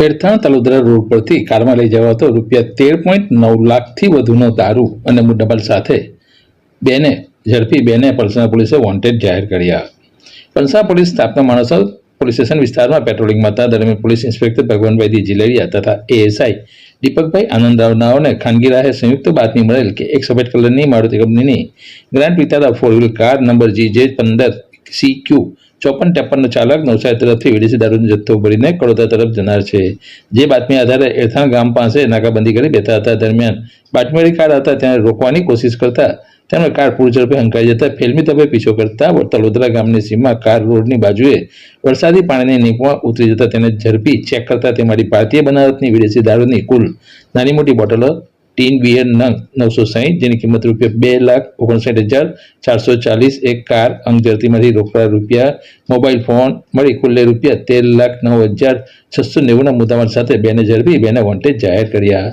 એરથાણ Talodara road પરથી કારમાં લઈ જવાતો ₹13.9 લાખથી વધુનો દારૂ અને મુદ્દામાલ સાથે બેને ઝડપી બેને પલસાણા પોલીસે વોન્ટેડ જાહેર કર્યા. પલસાણા પોલીસ સ્ટાફના માણસો પોલીસ સ્ટેશન વિસ્તારમાં પેટ્રોલિંગમાં હતા. દરમિયાન પોલીસ ઇન્સ્પેક્ટર ભગવાનભાઈ જીલેડિયા તથા એએસઆઈ દીપકભાઈ આનંદરાવનાઓને ખાનગી રાહે સંયુક્ત બાતમી મળેલ કે એક સફેદ કલરની મારુતિ કંપનીની grand Vitara 4 car number GJ15CQ 5453નો ચાલક નવસારી તરફથી વિદેશી દારૂનો જથ્થો ભરીને કડોદરા તરફ જનાર છે. જે બાતમી આધારે એરથાણ ગામ પાસે નાકાબંધી કરી બેઠા હતા. દરમિયાન બાતમીવાળી કાર હતા ત્યાં રોકવાની કોશિશ કરતા તેમણે કાર પૂર ઝડપે હંકાઈ જતા ફિલ્મી તબે પીછો કરતા તલોદરા ગામની સીમમાં કાર રોડની બાજુએ વરસાદી પાણીની નીપમાં ઉતરી જતા તેને ઝડપી ચેક કરતા તેમાંથી ભારતીય બનાવટની વિદેશી દારૂની કુલ નાની મોટી બોટલો ટીન બિયર નંગ 960 જેની કિંમત ₹2,59,440, એક કાર અંગ ઝડતીમાંથી રોકડા રૂપિયા, મોબાઈલ ફોન મળી કુલ્લે ₹13,09,690ના મુદ્દામાલ સાથે બેને ઝડપી બેને વોન્ટેડ જાહેર કર્યા.